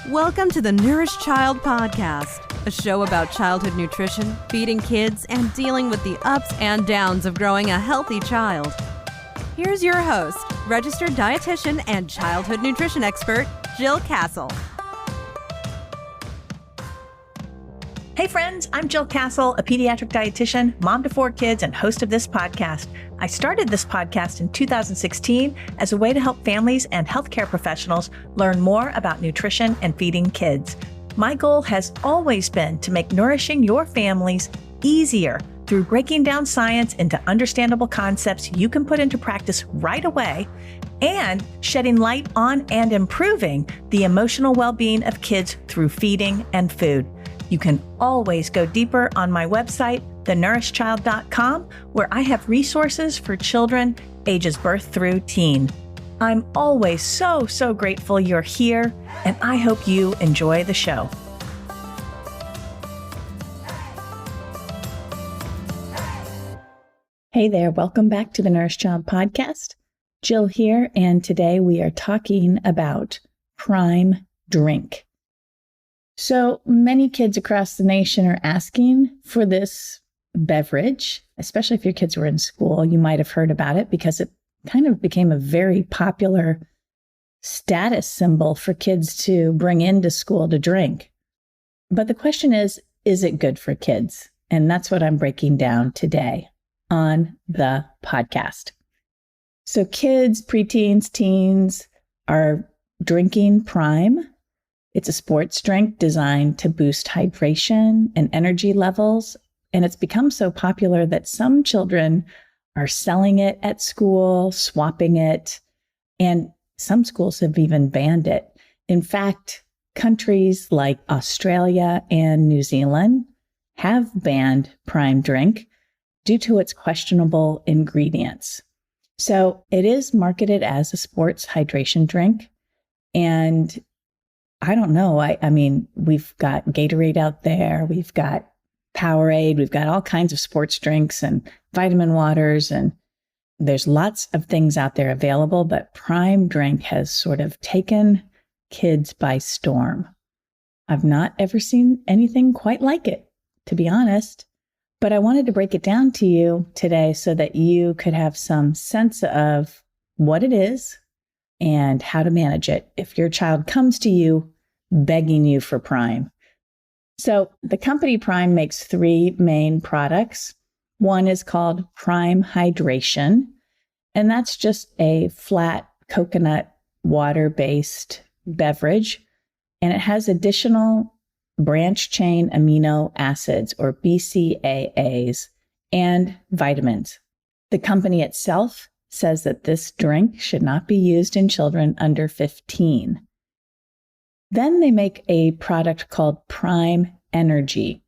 Welcome to the Nourish Child Podcast, a show about childhood nutrition, feeding kids, and dealing with the ups and downs of growing a healthy child. Here's your host, registered dietitian and childhood nutrition expert, Jill Castle. Hey friends, I'm Jill Castle, a pediatric dietitian, mom to 4 kids, and host of this podcast. I started this podcast in 2016 as a way to help families and healthcare professionals learn more about nutrition and feeding kids. My goal has always been to make nourishing your families easier through breaking down science into understandable concepts you can put into practice right away, and shedding light on and improving the emotional well-being of kids through feeding and food. You can always go deeper on my website, thenourishchild.com, where I have resources for children ages birth through teen. I'm always so grateful you're here, and I hope you enjoy the show. Hey there, welcome back to the Nourish Child Podcast. Jill here, and today we are talking about Prime Drink. So many kids across the nation are asking for this beverage, especially if your kids were in school. You might have heard about it because it kind of became a very popular status symbol for kids to bring into school to drink. But the question is it good for kids? And that's what I'm breaking down today on the podcast. So kids, preteens, teens are drinking Prime. It's a sports drink designed to boost hydration and energy levels. And it's become so popular that some children are selling it at school, swapping it, and some schools have even banned it. In fact, countries like Australia and New Zealand have banned Prime Drink due to its questionable ingredients. So it is marketed as a sports hydration drink. And I don't know. I mean, we've got Gatorade out there. We've got Powerade. We've got all kinds of sports drinks and vitamin waters. And there's lots of things out there available. But Prime Drink has sort of taken kids by storm. I've not ever seen anything quite like it, to be honest. But I wanted to break it down to you today so that you could have some sense of what it is and how to manage it if your child comes to you begging you for Prime. So the company Prime makes 3 main products. One is called Prime Hydration, and that's just a flat coconut water-based beverage, and it has additional branch chain amino acids, or BCAAs, and vitamins. The company itself says that this drink should not be used in children under 15. Then they make a product called Prime Energy.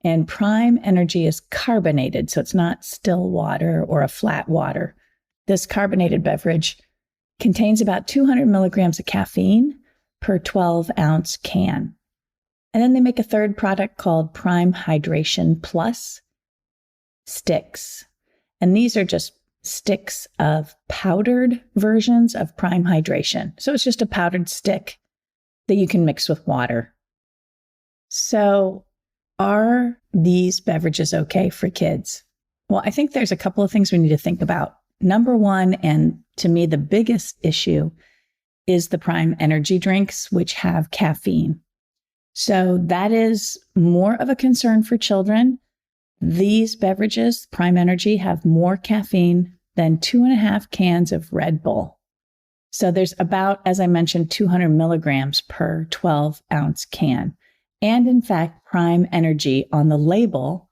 And Prime Energy is carbonated, so it's not still water or a flat water. This carbonated beverage contains about 200 milligrams of caffeine per 12-ounce can. And then they make a third product called Prime Hydration Plus sticks. And these are just sticks of powdered versions of Prime Hydration. So it's just a powdered stick that you can mix with water. So are these beverages okay for kids? Well, I think there's a couple of things we need to think about. Number one, and to me the biggest issue, is the Prime Energy drinks, which have caffeine. So that is more of a concern for children. These beverages, Prime Energy, have more caffeine than 2.5 cans of Red Bull. So there's about, as I mentioned, 200 milligrams per 12-ounce can. And in fact, Prime Energy on the label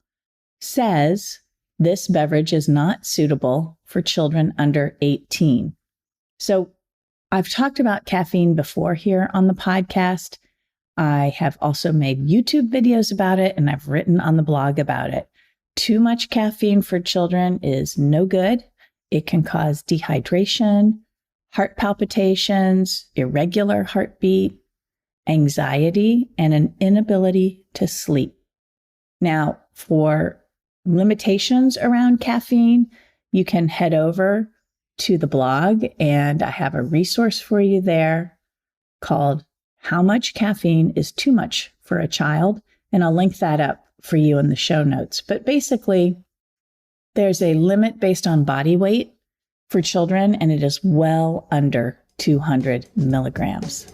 says this beverage is not suitable for children under 18. So I've talked about caffeine before here on the podcast. I have also made YouTube videos about it, and I've written on the blog about it. Too much caffeine for children is no good. It can cause dehydration, heart palpitations, irregular heartbeat, anxiety, and an inability to sleep. Now, for limitations around caffeine, you can head over to the blog, and I have a resource for you there called how much caffeine is too much for a child, and I'll link that up for you in the show notes. But basically, there's a limit based on body weight for children, and it is well under 200 milligrams.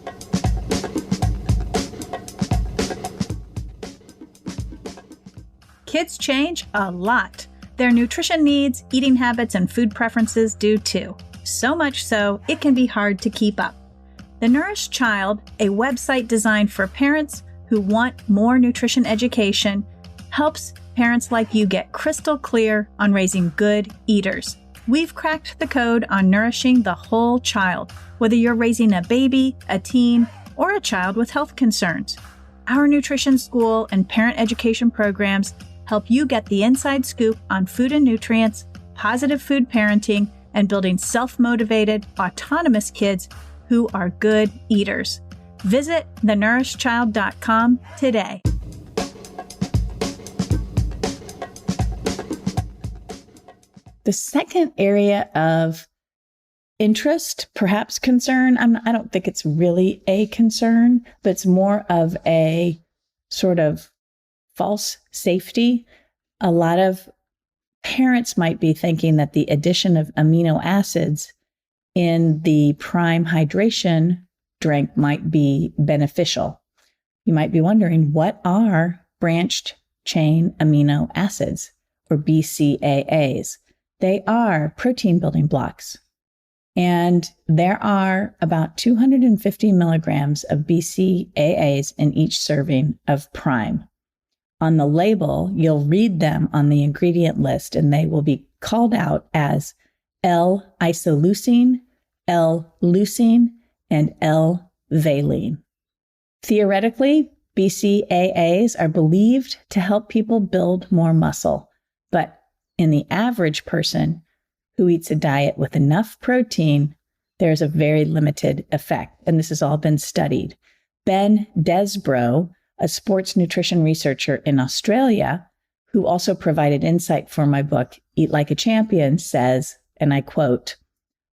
Kids change a lot. Their nutrition needs, eating habits, and food preferences do too. So much so, it can be hard to keep up. The Nourished Child, a website designed for parents who want more nutrition education, helps parents like you get crystal clear on raising good eaters. We've cracked the code on nourishing the whole child, whether you're raising a baby, a teen, or a child with health concerns. Our nutrition school and parent education programs help you get the inside scoop on food and nutrients, positive food parenting, and building self-motivated, autonomous kids who are good eaters. Visit thenourishedchild.com today. The second area of interest, perhaps concern, I don't think it's really a concern, but it's more of a sort of false safety. A lot of parents might be thinking that the addition of amino acids in the Prime hydration drink might be beneficial. You might be wondering, what are branched chain amino acids, or BCAAs? They are protein building blocks. And there are about 250 milligrams of BCAAs in each serving of Prime. On the label, you'll read them on the ingredient list, and they will be called out as L-isoleucine, L-leucine, and L-valine. Theoretically, BCAAs are believed to help people build more muscle, but in the average person who eats a diet with enough protein, there's a very limited effect, and this has all been studied. Ben Desbrow, a sports nutrition researcher in Australia, who also provided insight for my book, Eat Like a Champion, says, and I quote,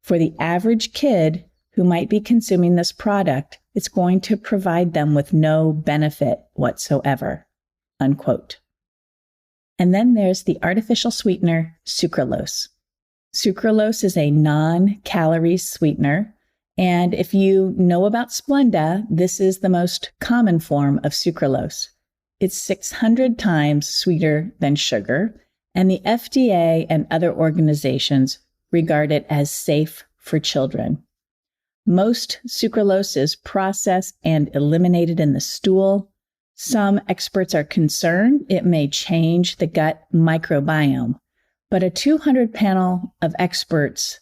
"For the average kid who might be consuming this product, it's going to provide them with no benefit whatsoever," unquote. And then there's the artificial sweetener, sucralose. Sucralose is a non-calorie sweetener. And if you know about Splenda, this is the most common form of sucralose. It's 600 times sweeter than sugar, and the FDA and other organizations regard it as safe for children. Most sucralose is processed and eliminated in the stool. Some experts are concerned it may change the gut microbiome, but a 200 panel of experts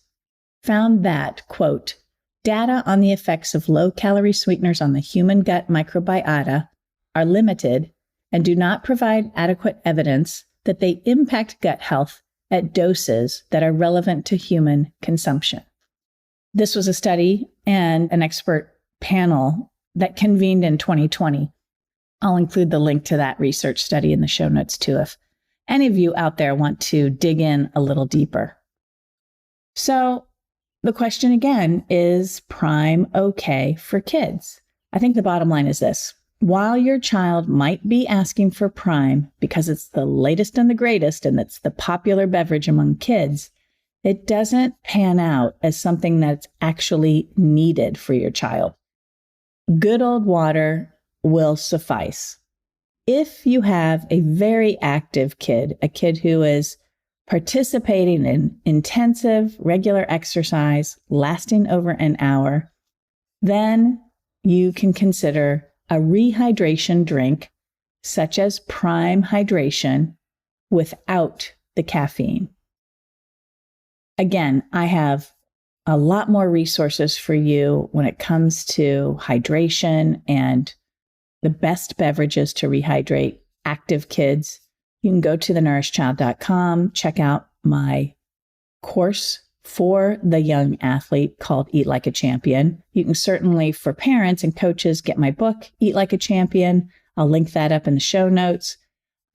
found that, quote, "Data on the effects of low-calorie sweeteners on the human gut microbiota are limited and do not provide adequate evidence that they impact gut health at doses that are relevant to human consumption." This was a study and an expert panel that convened in 2020. I'll include the link to that research study in the show notes too, if any of you out there want to dig in a little deeper. So, the question again, is Prime okay for kids? I think the bottom line is this. While your child might be asking for Prime because it's the latest and the greatest and it's the popular beverage among kids, it doesn't pan out as something that's actually needed for your child. Good old water will suffice. If you have a very active kid, a kid who is participating in intensive, regular exercise lasting over an hour, then you can consider a rehydration drink, such as Prime Hydration, without the caffeine. Again, I have a lot more resources for you when it comes to hydration and the best beverages to rehydrate active kids. You can go to thenourishedchild.com, check out my course for the young athlete called Eat Like a Champion. You can certainly, for parents and coaches, get my book, Eat Like a Champion. I'll link that up in the show notes.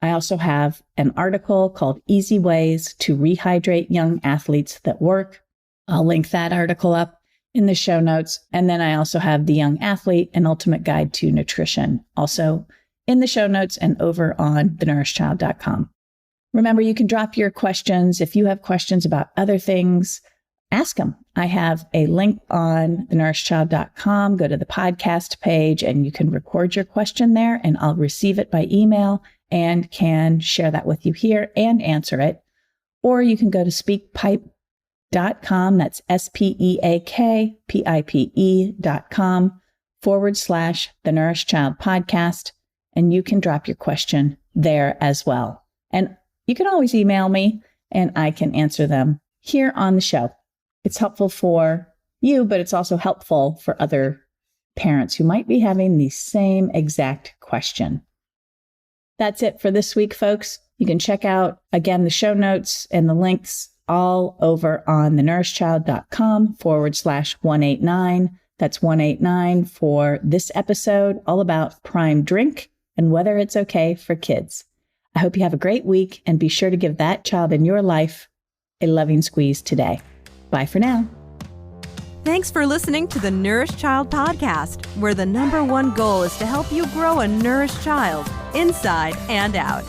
I also have an article called Easy Ways to Rehydrate Young Athletes That Work. I'll link that article up in the show notes. And then I also have The Young Athlete, An Ultimate Guide to Nutrition, also in the show notes and over on thenourishchild.com. Remember, you can drop your questions. If you have questions about other things, ask them. I have a link on thenourishchild.com. Go to the podcast page and you can record your question there and I'll receive it by email and can share that with you here and answer it. Or you can go to speakpipe.com. That's speakpipe.com/The Nourished Child Podcast. And you can drop your question there as well. And you can always email me and I can answer them here on the show. It's helpful for you, but it's also helpful for other parents who might be having the same exact question. That's it for this week, folks. You can check out, again, the show notes and the links all over on thenourishchild.com/189. That's 189 for this episode, all about prime drink and whether it's okay for kids. I hope you have a great week and be sure to give that child in your life a loving squeeze today. Bye for now. Thanks for listening to the Nourished Child Podcast, where the #1 goal is to help you grow a nourished child inside and out.